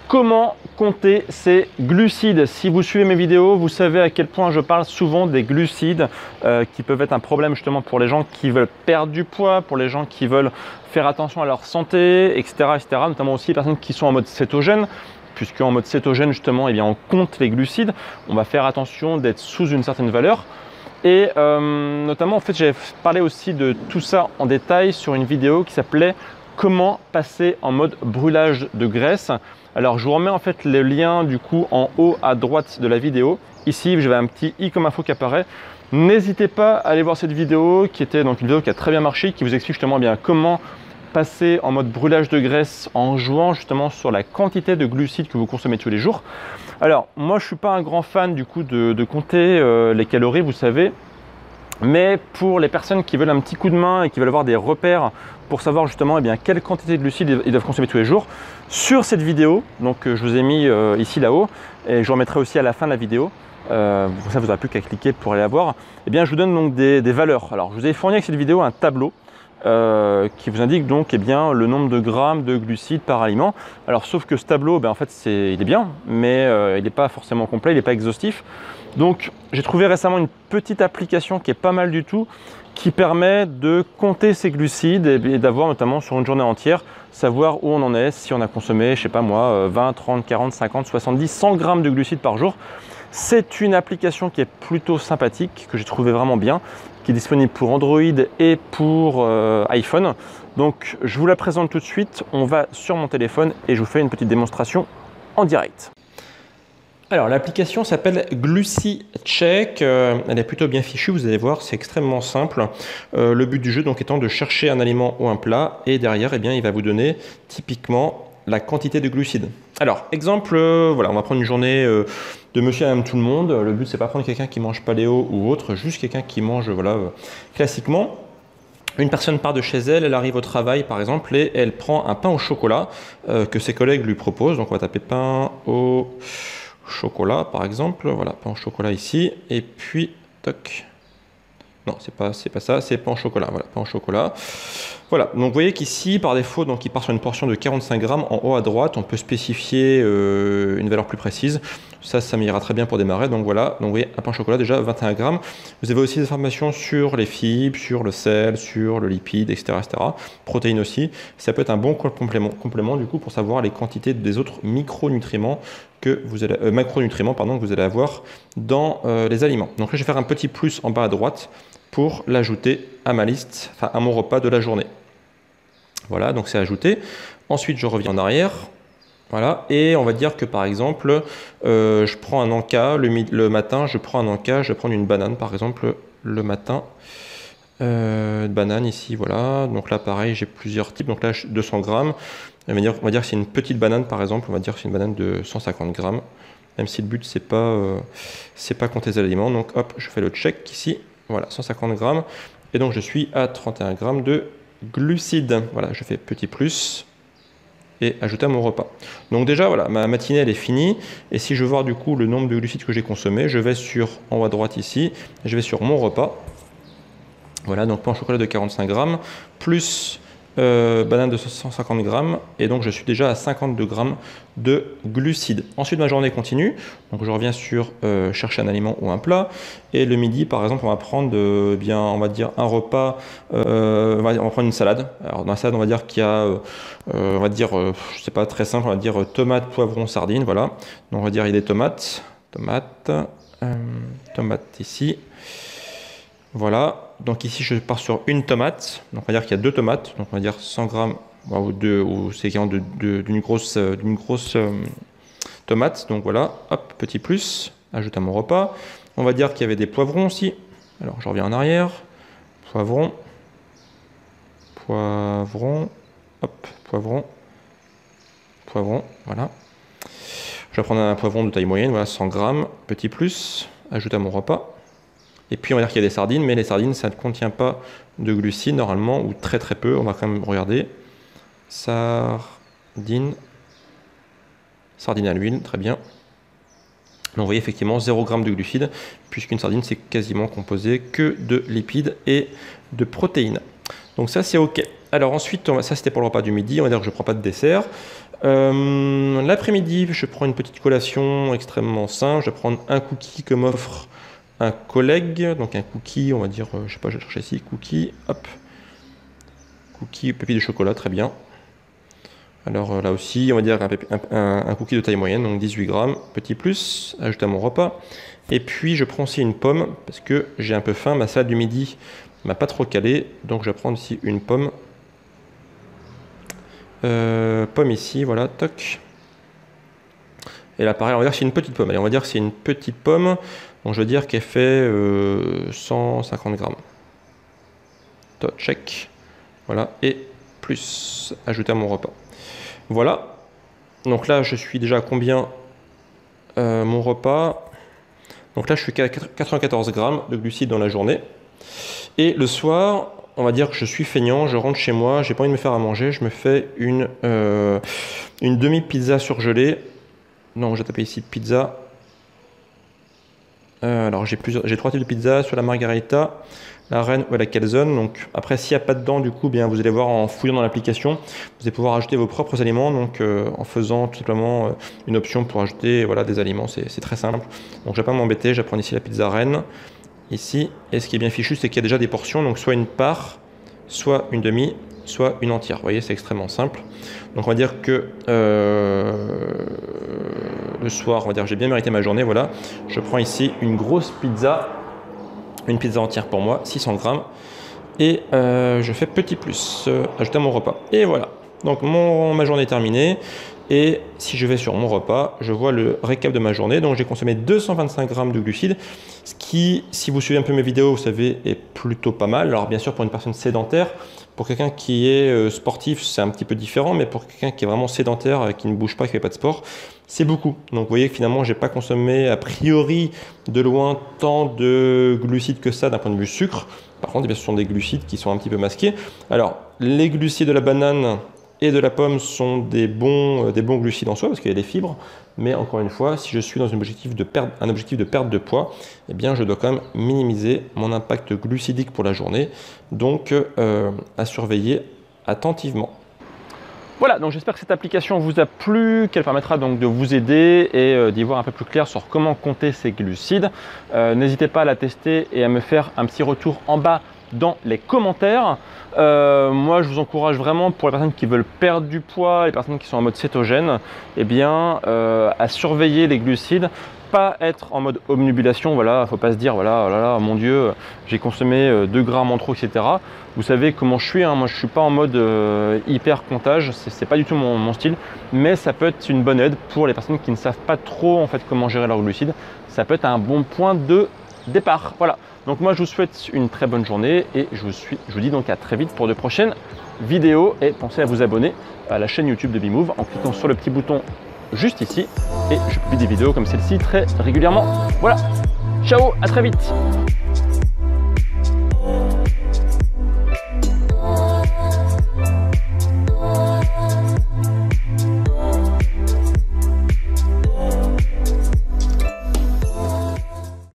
Comment compter ses glucides? Si vous suivez mes vidéos, vous savez à quel point je parle souvent des glucides qui peuvent être un problème justement pour les gens qui veulent perdre du poids, pour les gens qui veulent faire attention à leur santé, etc. Notamment aussi les personnes qui sont en mode cétogène, puisque en mode cétogène justement, eh bien, on compte les glucides. On va faire attention d'être sous une certaine valeur. Et notamment, en fait, j'ai parlé aussi de tout ça en détail sur une vidéo qui s'appelait « Comment passer en mode brûlage de graisse ». Alors, je vous remets en fait le lien du coup en haut à droite de la vidéo. Ici, j'avais un petit i comme info qui apparaît. N'hésitez pas à aller voir cette vidéo qui était donc une vidéo qui a très bien marché, qui vous explique justement bien comment passer en mode brûlage de graisse en jouant justement sur la quantité de glucides que vous consommez tous les jours. Alors, moi, je ne suis pas un grand fan du coup de compter les calories, vous savez. Mais pour les personnes qui veulent un petit coup de main et qui veulent avoir des repères pour savoir justement quelle quantité de glucides ils doivent consommer tous les jours, sur cette vidéo, donc je vous ai mis ici là-haut et je vous remettrai aussi à la fin de la vidéo, pour ça vous n'aurez plus qu'à cliquer pour aller la voir, je vous donne donc des valeurs. Alors je vous ai fourni avec cette vidéo un tableau qui vous indique donc le nombre de grammes de glucides par aliment. Alors sauf que ce tableau, en fait il est bien, mais il n'est pas forcément complet, il n'est pas exhaustif. Donc j'ai trouvé récemment une petite application qui est pas mal du tout, qui permet de compter ses glucides et d'avoir notamment sur une journée entière, savoir où on en est, si on a consommé, je sais pas moi, 20, 30, 40, 50, 70, 100 grammes de glucides par jour. C'est une application qui est plutôt sympathique, que j'ai trouvé vraiment bien, qui est disponible pour Android et pour iPhone. Donc je vous la présente tout de suite, on va sur mon téléphone et je vous fais une petite démonstration en direct. Alors l'application s'appelle GluciCheck, elle est plutôt bien fichue, vous allez voir, c'est extrêmement simple. Le but du jeu donc étant de chercher un aliment ou un plat et derrière il va vous donner typiquement la quantité de glucides. Alors exemple, voilà, on va prendre une journée de monsieur et madame tout le monde. Le but c'est pas prendre quelqu'un qui mange paléo ou autre, juste quelqu'un qui mange classiquement. Une personne part de chez elle, elle arrive au travail par exemple et elle prend un pain au chocolat que ses collègues lui proposent. Donc on va taper pain au chocolat par exemple, voilà, pain au chocolat ici, et puis toc, non c'est pas ça, c'est pain au chocolat, voilà, pain au chocolat. Voilà, donc vous voyez qu'ici par défaut donc il part sur une portion de 45 grammes. En haut à droite on peut spécifier une valeur plus précise, ça m'ira très bien pour démarrer. Donc voilà, donc vous voyez un pain au chocolat déjà 21 grammes. Vous avez aussi des informations sur les fibres, sur le sel, sur le lipide, etc. Protéines aussi, ça peut être un bon complément du coup pour savoir les quantités des autres micronutriments que vous allez, macronutriments pardon, que vous allez avoir dans les aliments. Donc là je vais faire un petit plus en bas à droite pour l'ajouter à ma liste, enfin à mon repas de la journée. Voilà, donc c'est ajouté. Ensuite, je reviens en arrière. Voilà, et on va dire que par exemple, je prends un encas, le matin, je prends un encas, je vais prendre une banane par exemple le matin. Banane ici, voilà. Donc là, pareil, j'ai plusieurs types. Donc là, 200 grammes. On va dire que c'est une petite banane par exemple, on va dire que c'est une banane de 150 grammes. Même si le but, c'est pas compter les aliments. Donc hop, je fais le check ici. Voilà, 150 grammes. Et donc, je suis à 31 grammes de glucides. Voilà, je fais petit plus et ajouter à mon repas. Donc déjà, voilà, ma matinée, elle est finie. Et si je veux voir du coup le nombre de glucides que j'ai consommé, je vais en haut à droite ici, je vais sur mon repas. Voilà, donc pain au chocolat de 45 grammes, plus banane de 150 grammes, et donc je suis déjà à 52 grammes de glucides. Ensuite, ma journée continue, donc je reviens sur chercher un aliment ou un plat, et le midi, par exemple, on va prendre on va dire un repas, on va prendre une salade. Alors dans la salade, on va dire qu'il y a, je sais pas, très simple, on va dire tomates, poivrons, sardines, voilà. Donc on va dire il y a des tomates ici. Voilà, donc ici je pars sur une tomate, donc on va dire qu'il y a 2 tomates, donc on va dire 100 grammes ou c'est équivalent d'une grosse tomate, donc voilà, hop, petit plus, ajoute à mon repas. On va dire qu'il y avait des poivrons aussi, alors je reviens en arrière, poivrons, hop, poivrons, voilà. Je vais prendre un poivron de taille moyenne, voilà, 100 grammes, petit plus, ajoute à mon repas. Et puis on va dire qu'il y a des sardines, mais les sardines ça ne contient pas de glucides normalement, ou très peu, on va quand même regarder. Sardines à l'huile, très bien. Donc vous voyez effectivement 0 g de glucides, puisqu'une sardine c'est quasiment composé que de lipides et de protéines. Donc ça c'est ok. Alors ensuite, ça c'était pour le repas du midi, on va dire que je ne prends pas de dessert. L'après-midi, je prends une petite collation extrêmement simple. Je vais prendre un cookie que m'offre un collègue. Donc un cookie, on va dire, je sais pas, je vais chercher ici, cookie, hop. Cookie, pépite de chocolat, très bien. Alors là aussi, on va dire un cookie de taille moyenne, donc 18 grammes, petit plus, ajouter à mon repas. Et puis je prends aussi une pomme, parce que j'ai un peu faim, ma salade du midi m'a pas trop calé, donc je vais prendre ici une pomme. Pomme ici, voilà, toc. Et là pareil, on va dire que c'est une petite pomme. Allez, on va dire que c'est une petite pomme, donc je veux dire qu'elle fait 150 grammes. Toc, check. Voilà, et plus, ajouter à mon repas. Voilà, donc là je suis déjà à combien mon repas? Donc là je suis à 94 grammes de glucides dans la journée. Et le soir, on va dire que je suis feignant, je rentre chez moi, j'ai pas envie de me faire à manger, je me fais une demi-pizza surgelée. Non, j'ai tapé ici pizza. Alors j'ai 3 types de pizza, sur la margarita, la reine ou la calzone. Donc après, s'il n'y a pas de dents, du coup, bien vous allez voir en fouillant dans l'application, vous allez pouvoir ajouter vos propres aliments. Donc en faisant tout simplement une option pour ajouter voilà, des aliments, c'est très simple. Donc je ne vais pas m'embêter, je vais prendre ici la pizza reine, ici. Et ce qui est bien fichu, c'est qu'il y a déjà des portions, donc soit une part, soit une demi, soit une entière. Vous voyez, c'est extrêmement simple. Donc on va dire que le soir, on va dire que j'ai bien mérité ma journée. Voilà, je prends ici une grosse pizza. Une pizza entière pour moi, 600 grammes. Et je fais petit plus, ajouter à mon repas. Et voilà, donc ma journée est terminée. Et si je vais sur mon repas, je vois le récap de ma journée. Donc j'ai consommé 225 grammes de glucides, ce qui, si vous suivez un peu mes vidéos, vous savez, est plutôt pas mal. Alors bien sûr, pour une personne sédentaire, pour quelqu'un qui est sportif, c'est un petit peu différent, mais pour quelqu'un qui est vraiment sédentaire, qui ne bouge pas, qui ne fait pas de sport, c'est beaucoup. Donc vous voyez que finalement, je n'ai pas consommé a priori de loin tant de glucides que ça d'un point de vue sucre. Par contre, eh bien, ce sont des glucides qui sont un petit peu masqués. Alors, les glucides de la banane et de la pomme sont des bons glucides en soi parce qu'il y a des fibres, mais encore une fois, si je suis dans un objectif de perte de poids, eh bien je dois quand même minimiser mon impact glucidique pour la journée, donc à surveiller attentivement. Voilà, donc j'espère que cette application vous a plu, qu'elle permettra donc de vous aider et d'y voir un peu plus clair sur comment compter ces glucides. N'hésitez pas à la tester et à me faire un petit retour en bas dans les commentaires. Moi je vous encourage vraiment, pour les personnes qui veulent perdre du poids, les personnes qui sont en mode cétogène, eh bien à surveiller les glucides, pas être en mode obnubilation. Voilà, faut pas se dire voilà, oh là là, mon Dieu, j'ai consommé 2 grammes en trop, etc. Vous savez comment je suis, hein, moi je suis pas en mode hyper comptage, c'est pas du tout mon style, mais ça peut être une bonne aide pour les personnes qui ne savent pas trop en fait comment gérer leurs glucides. Ça peut être un bon point de départ. Voilà. Donc moi je vous souhaite une très bonne journée et je vous dis donc à très vite pour de prochaines vidéos, et pensez à vous abonner à la chaîne YouTube de B-Move en cliquant sur le petit bouton juste ici, et je publie des vidéos comme celle-ci très régulièrement. Voilà, ciao, à très vite.